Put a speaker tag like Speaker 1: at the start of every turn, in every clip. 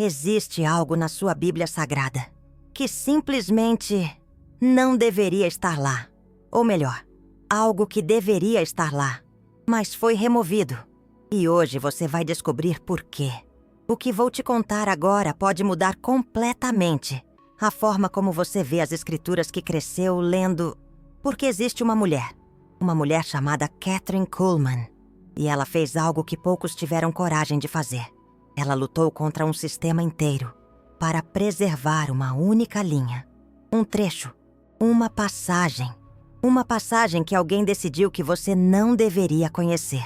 Speaker 1: Existe algo na sua Bíblia Sagrada que simplesmente não deveria estar lá. Ou melhor, algo que deveria estar lá, mas foi removido. E hoje você vai descobrir por quê. O que vou te contar agora pode mudar completamente a forma como você vê as escrituras que cresceu lendo. Porque existe uma mulher chamada Kathryn Kuhlman, e ela fez algo que poucos tiveram coragem de fazer. Ela lutou contra um sistema inteiro para preservar uma única linha, um trecho, uma passagem que alguém decidiu que você não deveria conhecer.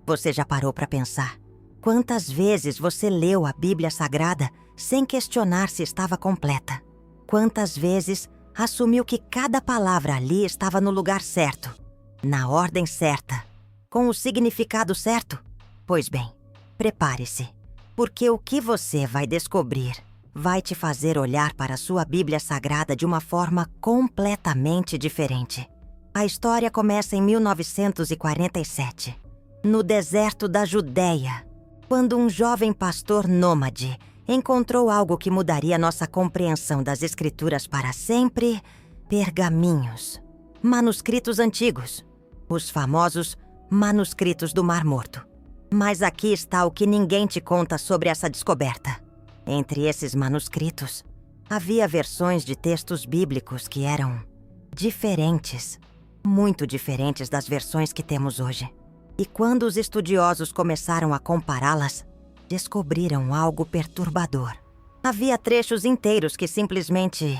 Speaker 1: Você já parou para pensar? Quantas vezes você leu a Bíblia Sagrada sem questionar se estava completa? Quantas vezes assumiu que cada palavra ali estava no lugar certo, na ordem certa, com o significado certo? Pois bem, prepare-se, porque o que você vai descobrir vai te fazer olhar para a sua Bíblia Sagrada de uma forma completamente diferente. A história começa em 1947, no deserto da Judéia, quando um jovem pastor nômade encontrou algo que mudaria nossa compreensão das Escrituras para sempre: pergaminhos, manuscritos antigos, os famosos manuscritos do Mar Morto. Mas aqui está o que ninguém te conta sobre essa descoberta. Entre esses manuscritos, havia versões de textos bíblicos que eram diferentes, muito diferentes das versões que temos hoje. E quando os estudiosos começaram a compará-las, descobriram algo perturbador. Havia trechos inteiros que simplesmente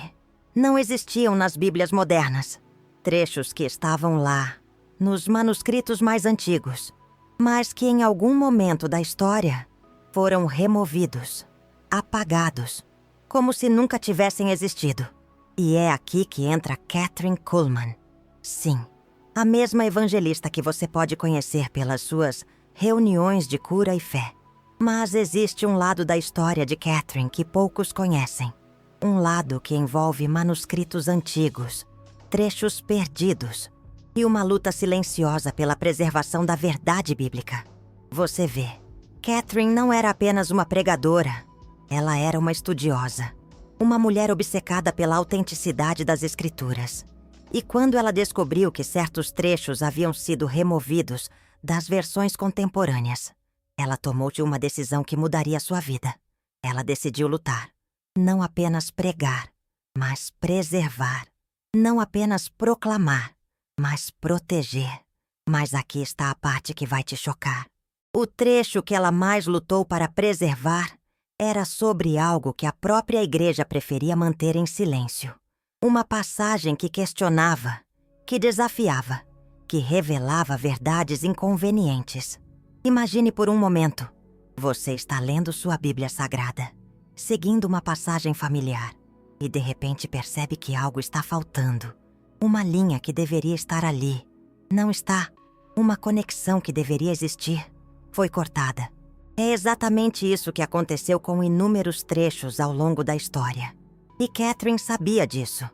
Speaker 1: não existiam nas Bíblias modernas. Trechos que estavam lá, nos manuscritos mais antigos, mas que em algum momento da história foram removidos, apagados, como se nunca tivessem existido. E é aqui que entra Kathryn Kuhlman. Sim, a mesma evangelista que você pode conhecer pelas suas reuniões de cura e fé. Mas existe um lado da história de Kathryn que poucos conhecem. Um lado que envolve manuscritos antigos, trechos perdidos e uma luta silenciosa pela preservação da verdade bíblica. Você vê, Kathryn não era apenas uma pregadora. Ela era uma estudiosa, uma mulher obcecada pela autenticidade das Escrituras. E quando ela descobriu que certos trechos haviam sido removidos das versões contemporâneas, ela tomou uma decisão que mudaria sua vida. Ela decidiu lutar. Não apenas pregar, mas preservar. Não apenas proclamar, mas proteger. Mas aqui está a parte que vai te chocar. O trecho que ela mais lutou para preservar era sobre algo que a própria igreja preferia manter em silêncio. Uma passagem que questionava, que desafiava, que revelava verdades inconvenientes. Imagine por um momento, você está lendo sua Bíblia Sagrada, seguindo uma passagem familiar, e de repente percebe que algo está faltando. Uma linha que deveria estar ali. Não está. Uma conexão que deveria existir foi cortada. É exatamente isso que aconteceu com inúmeros trechos ao longo da história. E Kathryn sabia disso.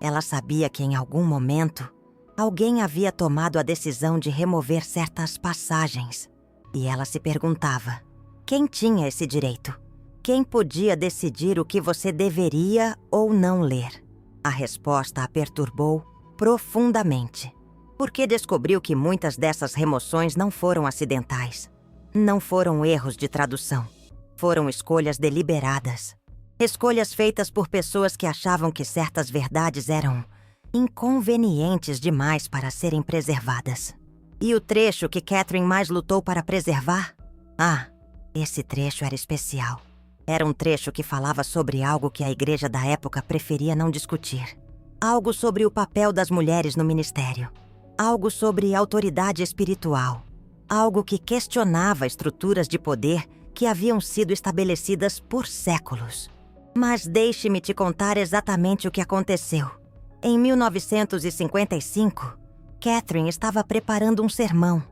Speaker 1: Ela sabia que em algum momento, alguém havia tomado a decisão de remover certas passagens. E ela se perguntava, quem tinha esse direito? Quem podia decidir o que você deveria ou não ler? A resposta a perturbou profundamente, porque descobriu que muitas dessas remoções não foram acidentais. Não foram erros de tradução. Foram escolhas deliberadas. Escolhas feitas por pessoas que achavam que certas verdades eram inconvenientes demais para serem preservadas. E o trecho que Kathryn mais lutou para preservar? Esse trecho era especial. Era um trecho que falava sobre algo que a igreja da época preferia não discutir. Algo sobre o papel das mulheres no ministério. Algo sobre autoridade espiritual. Algo que questionava estruturas de poder que haviam sido estabelecidas por séculos. Mas deixe-me te contar exatamente o que aconteceu. Em 1955, Kathryn estava preparando um sermão.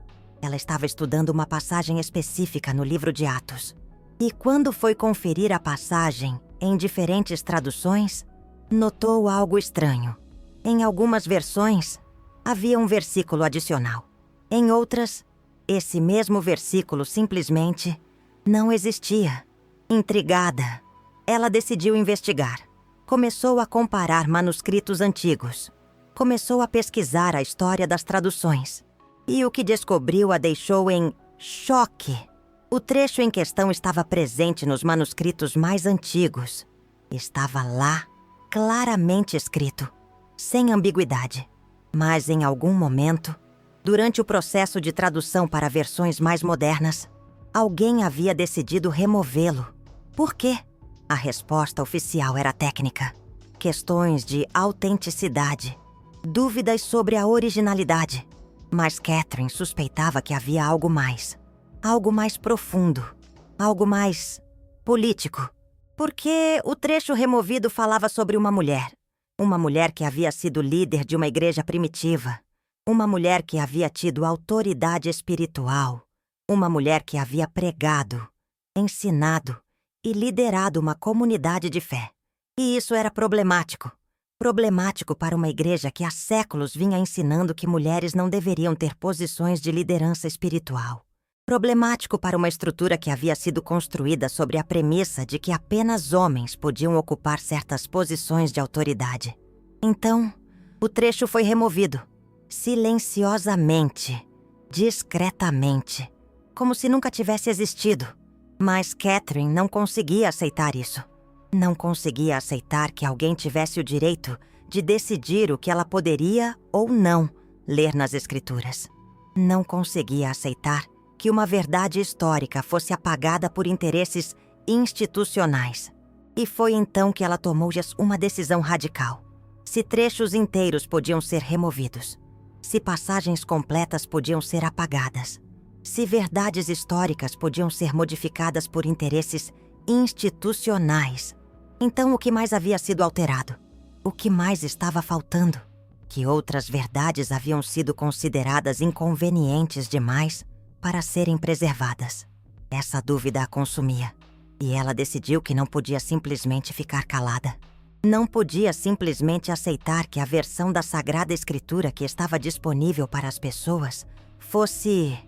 Speaker 1: Ela estava estudando uma passagem específica no livro de Atos. E quando foi conferir a passagem em diferentes traduções, notou algo estranho. Em algumas versões, havia um versículo adicional. Em outras, esse mesmo versículo simplesmente não existia. Intrigada, Ela decidiu investigar. Começou a comparar manuscritos antigos. Começou a pesquisar a história das traduções. E o que descobriu a deixou em choque. O trecho em questão estava presente nos manuscritos mais antigos. Estava lá, claramente escrito, sem ambiguidade. Mas em algum momento, durante o processo de tradução para versões mais modernas, alguém havia decidido removê-lo. Por quê? A resposta oficial era técnica. Questões de autenticidade, dúvidas sobre a originalidade. Mas Catherine suspeitava que havia algo mais profundo, algo mais político. Porque o trecho removido falava sobre uma mulher que havia sido líder de uma igreja primitiva, uma mulher que havia tido autoridade espiritual, uma mulher que havia pregado, ensinado e liderado uma comunidade de fé. E isso era problemático. Problemático para uma igreja que há séculos vinha ensinando que mulheres não deveriam ter posições de liderança espiritual. Problemático para uma estrutura que havia sido construída sobre a premissa de que apenas homens podiam ocupar certas posições de autoridade. Então, o trecho foi removido, silenciosamente, discretamente, como se nunca tivesse existido. Mas Catherine não conseguia aceitar isso. Não conseguia aceitar que alguém tivesse o direito de decidir o que ela poderia ou não ler nas Escrituras. Não conseguia aceitar que uma verdade histórica fosse apagada por interesses institucionais. E foi então que ela tomou uma decisão radical. Se trechos inteiros podiam ser removidos, se passagens completas podiam ser apagadas, se verdades históricas podiam ser modificadas por interesses institucionais, então o que mais havia sido alterado? O que mais estava faltando? Que outras verdades haviam sido consideradas inconvenientes demais para serem preservadas. Essa dúvida a consumia, e ela decidiu que não podia simplesmente ficar calada. Não podia simplesmente aceitar que a versão da Sagrada Escritura que estava disponível para as pessoas fosse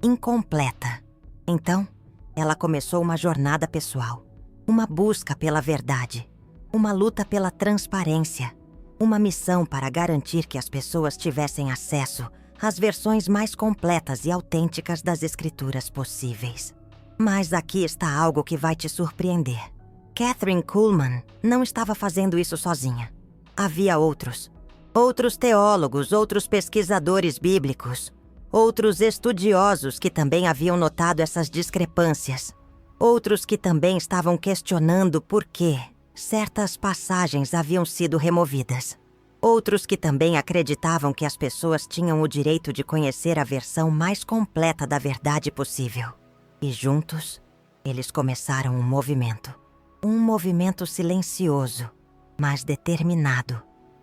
Speaker 1: incompleta. Então, ela começou uma jornada pessoal, uma busca pela verdade, uma luta pela transparência, uma missão para garantir que as pessoas tivessem acesso às versões mais completas e autênticas das Escrituras possíveis. Mas aqui está algo que vai te surpreender. Kathryn Kuhlman não estava fazendo isso sozinha. Havia outros teólogos, outros pesquisadores bíblicos, outros estudiosos que também haviam notado essas discrepâncias, outros que também estavam questionando por que certas passagens haviam sido removidas, outros que também acreditavam que as pessoas tinham o direito de conhecer a versão mais completa da verdade possível. E juntos, eles começaram um movimento silencioso, mas determinado,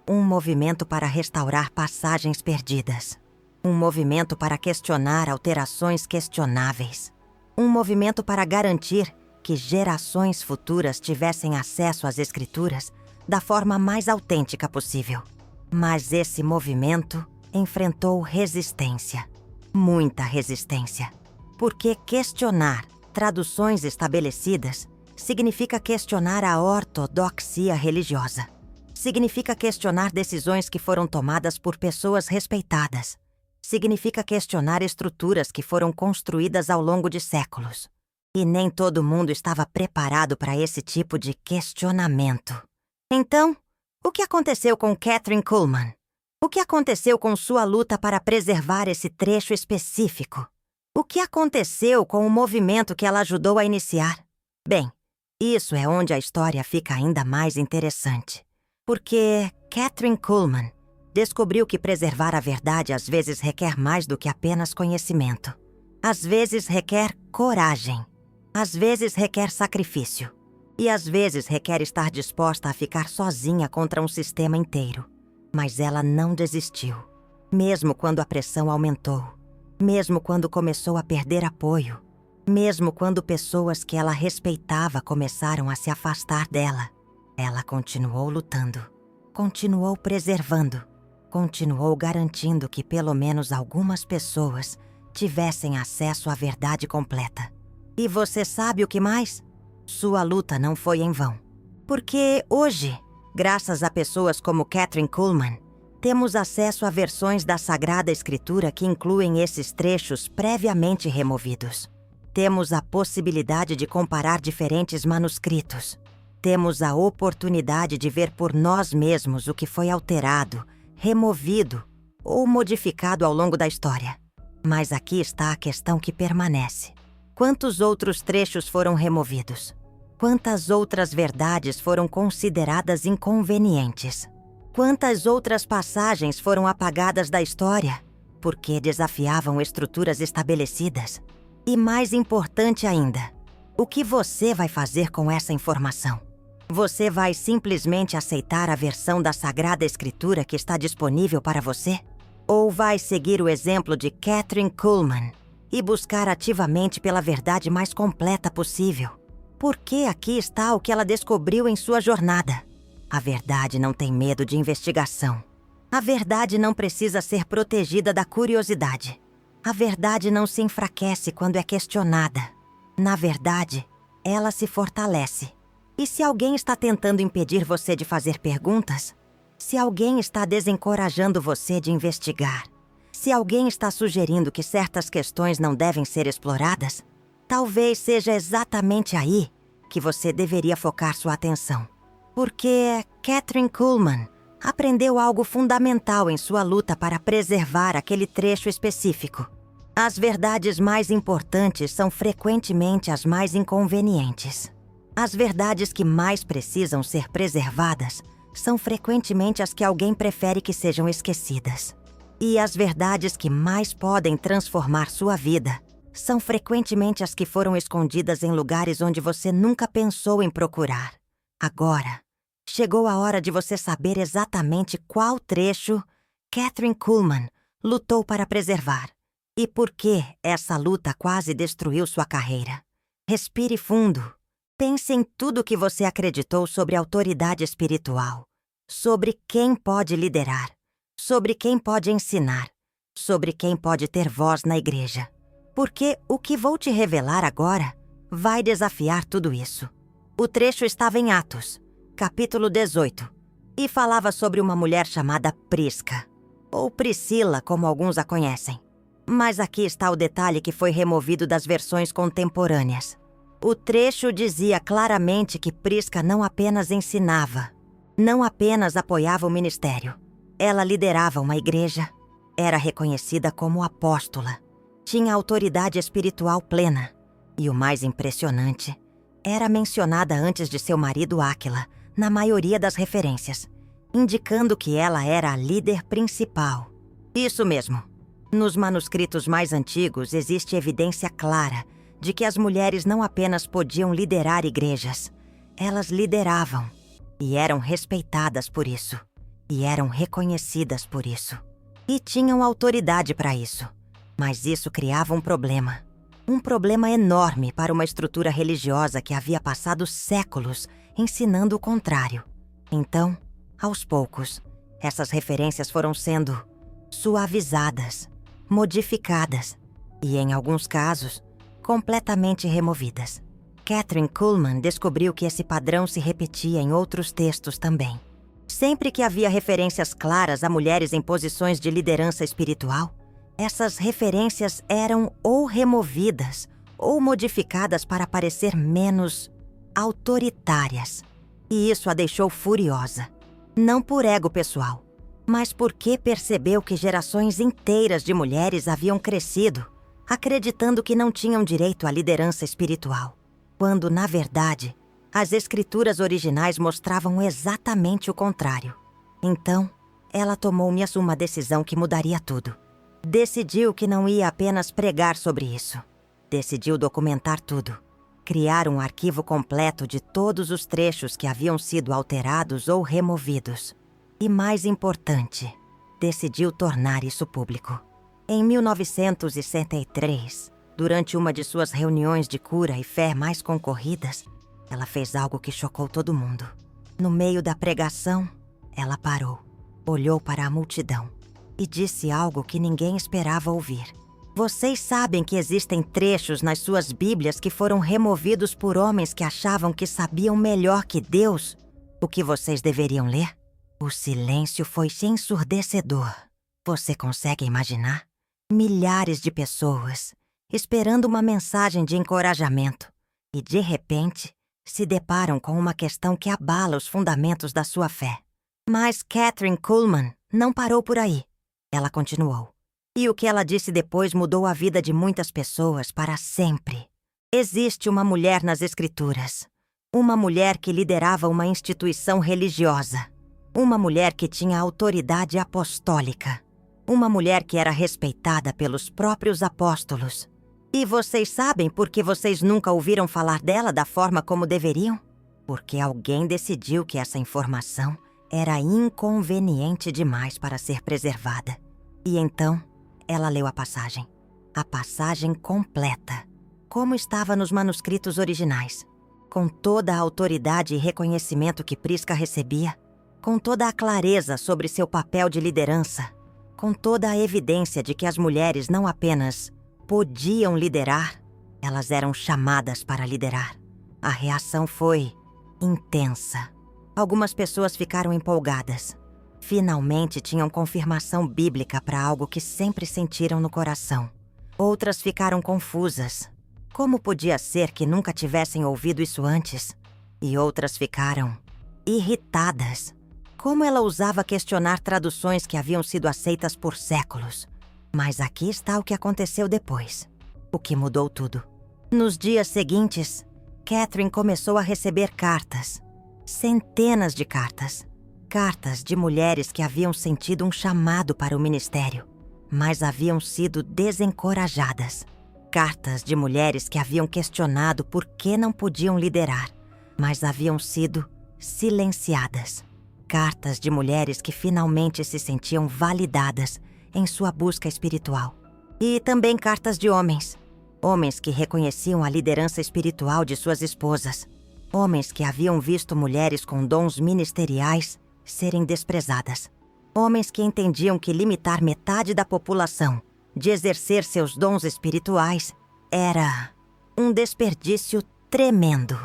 Speaker 1: um movimento para restaurar passagens perdidas, um movimento para questionar alterações questionáveis, um movimento para garantir que gerações futuras tivessem acesso às Escrituras da forma mais autêntica possível. Mas esse movimento enfrentou resistência, muita resistência, porque questionar traduções estabelecidas significa questionar a ortodoxia religiosa. Significa questionar decisões que foram tomadas por pessoas respeitadas. Significa questionar estruturas que foram construídas ao longo de séculos. E nem todo mundo estava preparado para esse tipo de questionamento. Então, o que aconteceu com Kathryn Kuhlman? O que aconteceu com sua luta para preservar esse trecho específico? O que aconteceu com o movimento que ela ajudou a iniciar? Bem, isso é onde a história fica ainda mais interessante. Porque Kathryn Kuhlman descobriu que preservar a verdade às vezes requer mais do que apenas conhecimento. Às vezes requer coragem. Às vezes requer sacrifício. E às vezes requer estar disposta a ficar sozinha contra um sistema inteiro. Mas ela não desistiu. Mesmo quando a pressão aumentou. Mesmo quando começou a perder apoio. Mesmo quando pessoas que ela respeitava começaram a se afastar dela. Ela continuou lutando. Continuou preservando. Continuou garantindo que pelo menos algumas pessoas tivessem acesso à verdade completa. E você sabe o que mais? Sua luta não foi em vão. Porque hoje, graças a pessoas como Kathryn Kuhlman, temos acesso a versões da Sagrada Escritura que incluem esses trechos previamente removidos. Temos a possibilidade de comparar diferentes manuscritos. Temos a oportunidade de ver por nós mesmos o que foi alterado, removido ou modificado ao longo da história. Mas aqui está a questão que permanece. Quantos outros trechos foram removidos? Quantas outras verdades foram consideradas inconvenientes? Quantas outras passagens foram apagadas da história porque desafiavam estruturas estabelecidas? E mais importante ainda, o que você vai fazer com essa informação? Você vai simplesmente aceitar a versão da Sagrada Escritura que está disponível para você? Ou vai seguir o exemplo de Kathryn Kuhlman e buscar ativamente pela verdade mais completa possível? Porque aqui está o que ela descobriu em sua jornada. A verdade não tem medo de investigação. A verdade não precisa ser protegida da curiosidade. A verdade não se enfraquece quando é questionada. Na verdade, ela se fortalece. E se alguém está tentando impedir você de fazer perguntas, se alguém está desencorajando você de investigar, se alguém está sugerindo que certas questões não devem ser exploradas, talvez seja exatamente aí que você deveria focar sua atenção. Porque Kathryn Kuhlman aprendeu algo fundamental em sua luta para preservar aquele trecho específico. As verdades mais importantes são frequentemente as mais inconvenientes. As verdades que mais precisam ser preservadas são frequentemente as que alguém prefere que sejam esquecidas. E as verdades que mais podem transformar sua vida são frequentemente as que foram escondidas em lugares onde você nunca pensou em procurar. Agora, chegou a hora de você saber exatamente qual trecho Kathryn Kuhlman lutou para preservar e por que essa luta quase destruiu sua carreira. Respire fundo. Pense em tudo que você acreditou sobre autoridade espiritual, sobre quem pode liderar, sobre quem pode ensinar, sobre quem pode ter voz na igreja. Porque o que vou te revelar agora vai desafiar tudo isso. O trecho estava em Atos, capítulo 18, e falava sobre uma mulher chamada Prisca, ou Priscila, como alguns a conhecem. Mas aqui está o detalhe que foi removido das versões contemporâneas. O trecho dizia claramente que Prisca não apenas ensinava, não apenas apoiava o ministério. Ela liderava uma igreja, era reconhecida como apóstola, tinha autoridade espiritual plena e, o mais impressionante, era mencionada antes de seu marido Áquila, na maioria das referências, indicando que ela era a líder principal. Isso mesmo. Nos manuscritos mais antigos existe evidência clara de que as mulheres não apenas podiam liderar igrejas, elas lideravam e eram respeitadas por isso, e eram reconhecidas por isso, e tinham autoridade para isso. Mas isso criava um problema enorme para uma estrutura religiosa que havia passado séculos ensinando o contrário. Então, aos poucos, essas referências foram sendo suavizadas, modificadas e, em alguns casos, completamente removidas. Kathryn Kuhlman descobriu que esse padrão se repetia em outros textos também. Sempre que havia referências claras a mulheres em posições de liderança espiritual, essas referências eram ou removidas ou modificadas para parecer menos autoritárias. E isso a deixou furiosa. Não por ego pessoal, mas porque percebeu que gerações inteiras de mulheres haviam crescido acreditando que não tinham direito à liderança espiritual, quando, na verdade, as escrituras originais mostravam exatamente o contrário. Então, ela tomou-me uma decisão que mudaria tudo. Decidiu que não ia apenas pregar sobre isso. Decidiu documentar tudo, criar um arquivo completo de todos os trechos que haviam sido alterados ou removidos. E mais importante, decidiu tornar isso público. Em 1963, durante uma de suas reuniões de cura e fé mais concorridas, ela fez algo que chocou todo mundo. No meio da pregação, ela parou, olhou para a multidão e disse algo que ninguém esperava ouvir. Vocês sabem que existem trechos nas suas Bíblias que foram removidos por homens que achavam que sabiam melhor que Deus O que vocês deveriam ler? O silêncio foi ensurdecedor. Você consegue imaginar? Milhares de pessoas esperando uma mensagem de encorajamento e, de repente, se deparam com uma questão que abala os fundamentos da sua fé. Mas Kathryn Kuhlman não parou por aí. Ela continuou. E o que ela disse depois mudou a vida de muitas pessoas para sempre. Existe uma mulher nas Escrituras. Uma mulher que liderava uma instituição religiosa. Uma mulher que tinha autoridade apostólica. Uma mulher que era respeitada pelos próprios apóstolos. E vocês sabem por que vocês nunca ouviram falar dela da forma como deveriam? Porque alguém decidiu que essa informação era inconveniente demais para ser preservada. E então, ela leu a passagem completa, como estava nos manuscritos originais, com toda a autoridade e reconhecimento que Prisca recebia, com toda a clareza sobre seu papel de liderança, com toda a evidência de que as mulheres não apenas podiam liderar, elas eram chamadas para liderar. A reação foi intensa. Algumas pessoas ficaram empolgadas. Finalmente tinham confirmação bíblica para algo que sempre sentiram no coração. Outras ficaram confusas. Como podia ser que nunca tivessem ouvido isso antes? E outras ficaram irritadas. Como ela ousava questionar traduções que haviam sido aceitas por séculos? Mas aqui está o que aconteceu depois. O que mudou tudo. Nos dias seguintes, Kathryn começou a receber cartas. Centenas de cartas. Cartas de mulheres que haviam sentido um chamado para o ministério, mas haviam sido desencorajadas. Cartas de mulheres que haviam questionado por que não podiam liderar, mas haviam sido silenciadas. Cartas de mulheres que finalmente se sentiam validadas em sua busca espiritual. E também cartas de homens. Homens que reconheciam a liderança espiritual de suas esposas. Homens que haviam visto mulheres com dons ministeriais serem desprezadas. Homens que entendiam que limitar metade da população de exercer seus dons espirituais era um desperdício tremendo.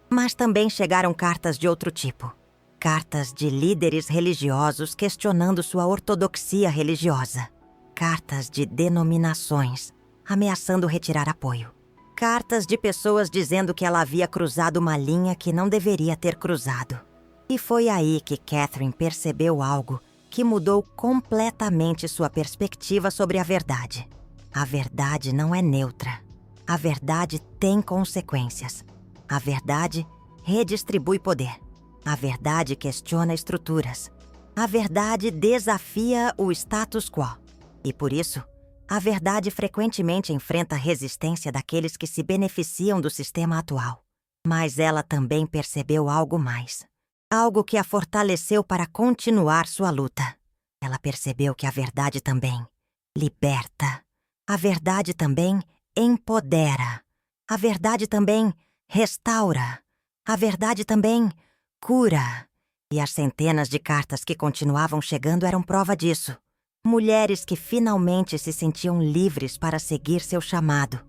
Speaker 1: Mas também chegaram cartas de outro tipo. Cartas de líderes religiosos questionando sua ortodoxia religiosa. Cartas de denominações ameaçando retirar apoio. Cartas de pessoas dizendo que ela havia cruzado uma linha que não deveria ter cruzado. E foi aí que Kathryn percebeu algo que mudou completamente sua perspectiva sobre a verdade. A verdade não é neutra. A verdade tem consequências. A verdade redistribui poder. A verdade questiona estruturas. A verdade desafia o status quo. E por isso, a verdade frequentemente enfrenta a resistência daqueles que se beneficiam do sistema atual. Mas ela também percebeu algo mais. Algo que a fortaleceu para continuar sua luta. Ela percebeu que a verdade também liberta. A verdade também empodera. A verdade também restaura. A verdade também cura. E as centenas de cartas que continuavam chegando eram prova disso. Mulheres que finalmente se sentiam livres para seguir seu chamado.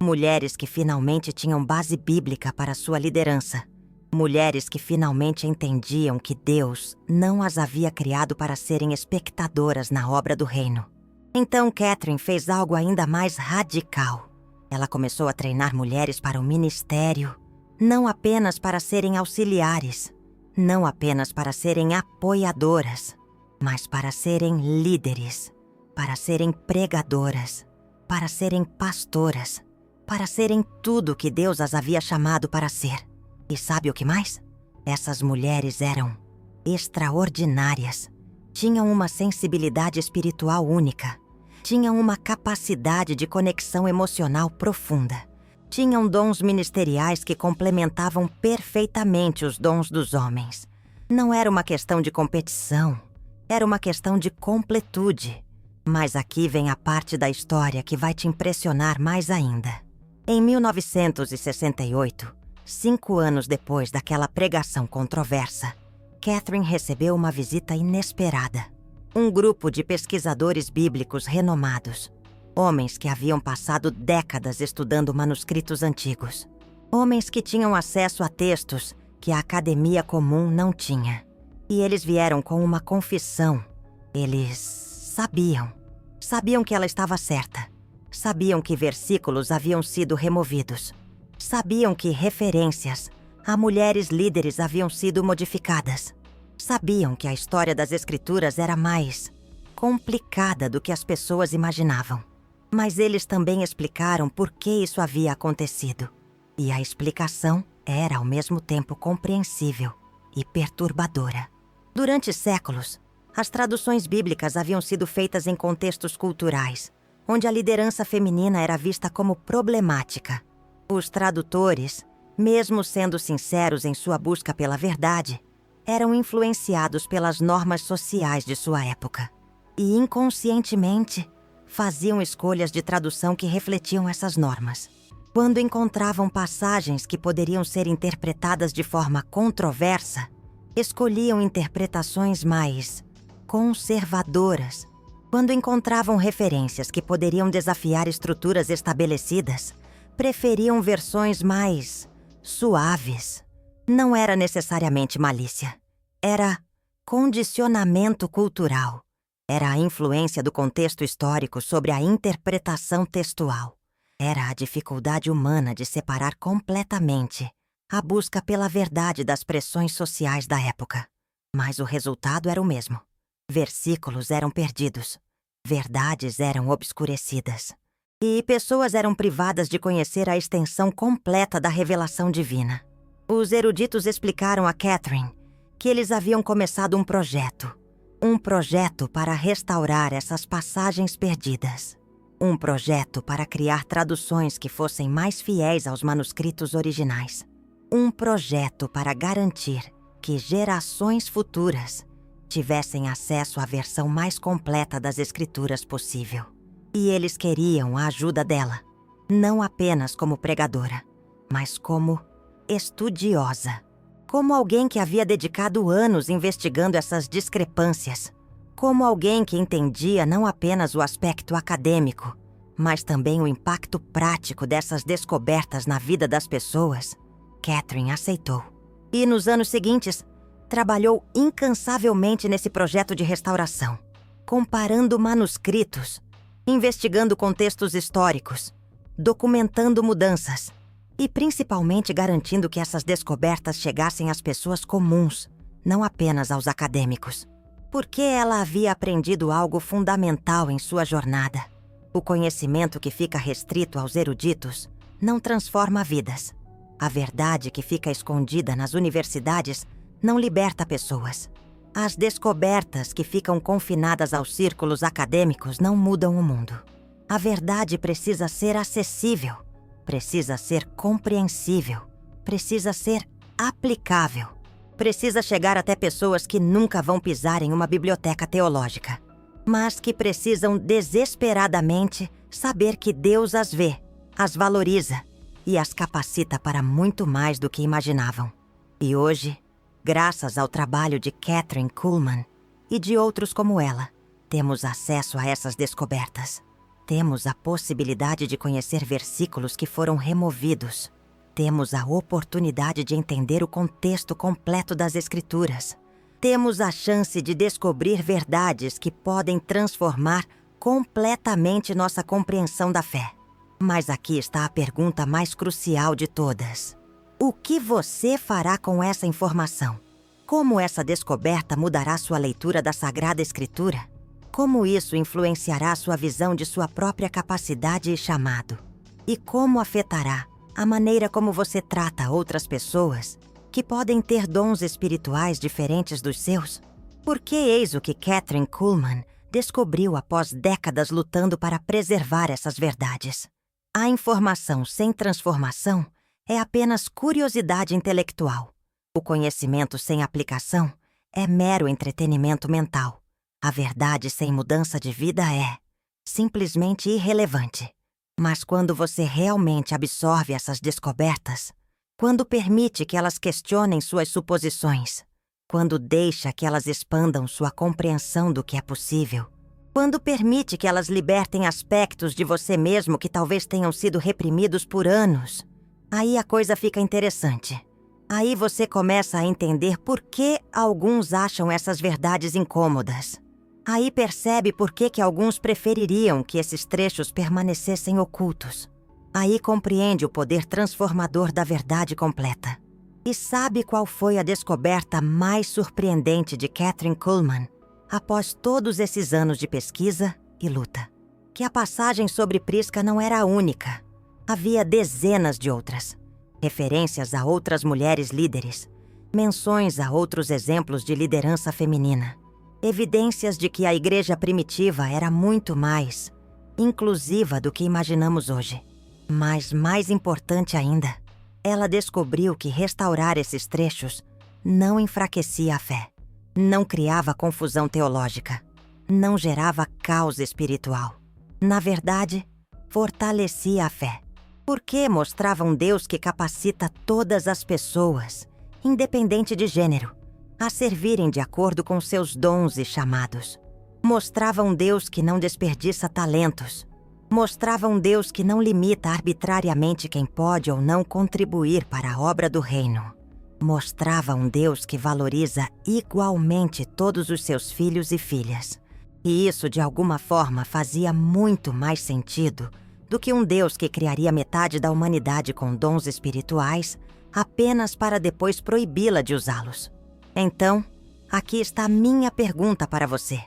Speaker 1: Mulheres que finalmente tinham base bíblica para sua liderança. Mulheres que finalmente entendiam que Deus não as havia criado para serem espectadoras na obra do reino. Então Kathryn fez algo ainda mais radical. Ela começou a treinar mulheres para o ministério, não apenas para serem auxiliares, não apenas para serem apoiadoras, mas para serem líderes, para serem pregadoras, para serem pastoras, para serem tudo o que Deus as havia chamado para ser. E sabe o que mais? Essas mulheres eram extraordinárias. Tinham uma sensibilidade espiritual única. Tinham uma capacidade de conexão emocional profunda. Tinham dons ministeriais que complementavam perfeitamente os dons dos homens. Não era uma questão de competição. Era uma questão de completude. Mas aqui vem a parte da história que vai te impressionar mais ainda. Em 1968, 5 anos depois daquela pregação controversa, Kathryn recebeu uma visita inesperada. Um grupo de pesquisadores bíblicos renomados. Homens que haviam passado décadas estudando manuscritos antigos. Homens que tinham acesso a textos que a academia comum não tinha. E eles vieram com uma confissão. Eles sabiam que ela estava certa. Sabiam que versículos haviam sido removidos. Sabiam que referências a mulheres líderes haviam sido modificadas. Sabiam que a história das Escrituras era mais complicada do que as pessoas imaginavam. Mas eles também explicaram por que isso havia acontecido. E a explicação era ao mesmo tempo compreensível e perturbadora. Durante séculos, as traduções bíblicas haviam sido feitas em contextos culturais, onde a liderança feminina era vista como problemática. Os tradutores, mesmo sendo sinceros em sua busca pela verdade, eram influenciados pelas normas sociais de sua época. E inconscientemente, faziam escolhas de tradução que refletiam essas normas. Quando encontravam passagens que poderiam ser interpretadas de forma controversa, escolhiam interpretações mais conservadoras. Quando encontravam referências que poderiam desafiar estruturas estabelecidas, preferiam versões mais suaves. Não era necessariamente malícia. Era condicionamento cultural. Era a influência do contexto histórico sobre a interpretação textual. Era a dificuldade humana de separar completamente a busca pela verdade das pressões sociais da época. Mas o resultado era o mesmo. Versículos eram perdidos. Verdades eram obscurecidas. E pessoas eram privadas de conhecer a extensão completa da revelação divina. Os eruditos explicaram a Catherine que eles haviam começado um projeto para restaurar essas passagens perdidas. Um projeto para criar traduções que fossem mais fiéis aos manuscritos originais. Um projeto para garantir que gerações futuras tivessem acesso à versão mais completa das Escrituras possível. E eles queriam a ajuda dela, não apenas como pregadora, mas como estudiosa. Como alguém que havia dedicado anos investigando essas discrepâncias. Como alguém que entendia não apenas o aspecto acadêmico, mas também o impacto prático dessas descobertas na vida das pessoas, Catherine aceitou. E nos anos seguintes, trabalhou incansavelmente nesse projeto de restauração, comparando manuscritos, investigando contextos históricos, documentando mudanças e principalmente garantindo que essas descobertas chegassem às pessoas comuns, não apenas aos acadêmicos. Porque ela havia aprendido algo fundamental em sua jornada. O conhecimento que fica restrito aos eruditos não transforma vidas. A verdade que fica escondida nas universidades não liberta pessoas. As descobertas que ficam confinadas aos círculos acadêmicos não mudam o mundo. A verdade precisa ser acessível, precisa ser compreensível, precisa ser aplicável. Precisa chegar até pessoas que nunca vão pisar em uma biblioteca teológica, mas que precisam desesperadamente saber que Deus as vê, as valoriza e as capacita para muito mais do que imaginavam. E hoje, graças ao trabalho de Kathryn Kuhlman e de outros como ela, temos acesso a essas descobertas. Temos a possibilidade de conhecer versículos que foram removidos. Temos a oportunidade de entender o contexto completo das Escrituras. Temos a chance de descobrir verdades que podem transformar completamente nossa compreensão da fé. Mas aqui está a pergunta mais crucial de todas. O que você fará com essa informação? Como essa descoberta mudará sua leitura da Sagrada Escritura? Como isso influenciará sua visão de sua própria capacidade e chamado? E como afetará a maneira como você trata outras pessoas que podem ter dons espirituais diferentes dos seus? Porque eis o que Kathryn Kuhlman descobriu após décadas lutando para preservar essas verdades. A informação sem transformação é apenas curiosidade intelectual. O conhecimento sem aplicação é mero entretenimento mental. A verdade sem mudança de vida é simplesmente irrelevante. Mas quando você realmente absorve essas descobertas, quando permite que elas questionem suas suposições, quando deixa que elas expandam sua compreensão do que é possível, quando permite que elas libertem aspectos de você mesmo que talvez tenham sido reprimidos por anos, aí a coisa fica interessante. Aí você começa a entender por que alguns acham essas verdades incômodas. Aí percebe por que alguns prefeririam que esses trechos permanecessem ocultos. Aí compreende o poder transformador da verdade completa. E sabe qual foi a descoberta mais surpreendente de Kathryn Kuhlman, após todos esses anos de pesquisa e luta? Que a passagem sobre Prisca não era a única. Havia dezenas de outras. Referências a outras mulheres líderes. Menções a outros exemplos de liderança feminina. Evidências de que a igreja primitiva era muito mais inclusiva do que imaginamos hoje. Mas mais importante ainda, ela descobriu que restaurar esses trechos não enfraquecia a fé, não criava confusão teológica, não gerava caos espiritual. Na verdade, fortalecia a fé, porque mostrava um Deus que capacita todas as pessoas, independente de gênero, a servirem de acordo com seus dons e chamados. Mostrava um Deus que não desperdiça talentos. Mostrava um Deus que não limita arbitrariamente quem pode ou não contribuir para a obra do reino. Mostrava um Deus que valoriza igualmente todos os seus filhos e filhas. E isso, de alguma forma, fazia muito mais sentido do que um Deus que criaria metade da humanidade com dons espirituais apenas para depois proibi-la de usá-los. Então, aqui está a minha pergunta para você.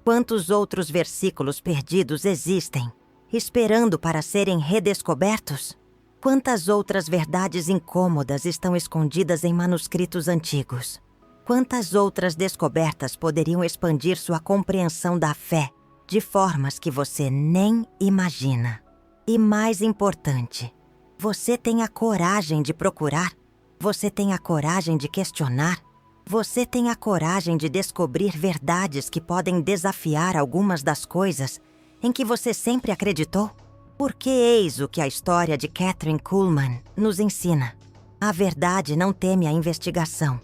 Speaker 1: Quantos outros versículos perdidos existem, esperando para serem redescobertos? Quantas outras verdades incômodas estão escondidas em manuscritos antigos? Quantas outras descobertas poderiam expandir sua compreensão da fé de formas que você nem imagina? E mais importante, você tem a coragem de procurar? Você tem a coragem de questionar? Você tem a coragem de descobrir verdades que podem desafiar algumas das coisas em que você sempre acreditou? Porque eis o que a história de Kathryn Kuhlman nos ensina. A verdade não teme a investigação.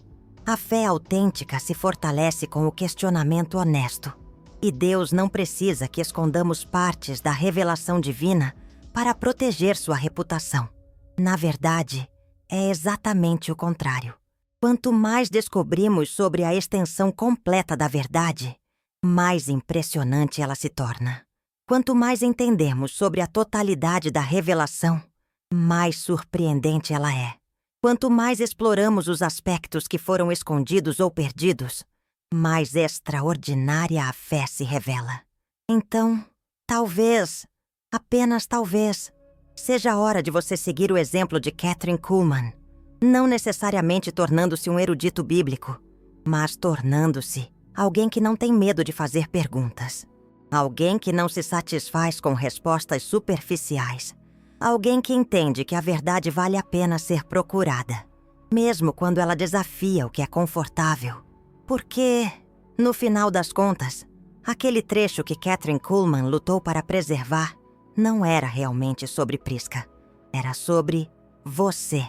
Speaker 1: A fé autêntica se fortalece com o questionamento honesto. E Deus não precisa que escondamos partes da revelação divina para proteger sua reputação. Na verdade, é exatamente o contrário. Quanto mais descobrimos sobre a extensão completa da verdade, mais impressionante ela se torna. Quanto mais entendemos sobre a totalidade da revelação, mais surpreendente ela é. Quanto mais exploramos os aspectos que foram escondidos ou perdidos, mais extraordinária a fé se revela. Então, talvez, apenas talvez, seja a hora de você seguir o exemplo de Kathryn Kuhlman, não necessariamente tornando-se um erudito bíblico, mas tornando-se alguém que não tem medo de fazer perguntas. Alguém que não se satisfaz com respostas superficiais. Alguém que entende que a verdade vale a pena ser procurada, mesmo quando ela desafia o que é confortável. Porque, no final das contas, aquele trecho que Kathryn Kuhlman lutou para preservar não era realmente sobre Prisca. Era sobre você.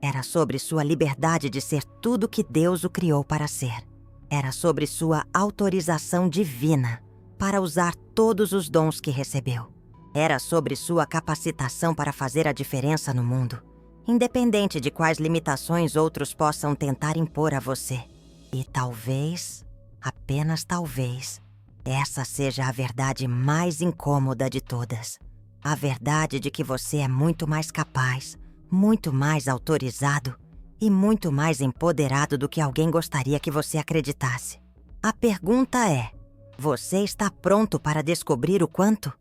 Speaker 1: Era sobre sua liberdade de ser tudo que Deus o criou para ser. Era sobre sua autorização divina para usar todos os dons que recebeu. Era sobre sua capacitação para fazer a diferença no mundo, independente de quais limitações outros possam tentar impor a você. E talvez, apenas talvez, essa seja a verdade mais incômoda de todas. A verdade de que você é muito mais capaz, muito mais autorizado e muito mais empoderado do que alguém gostaria que você acreditasse. A pergunta é: você está pronto para descobrir o quanto?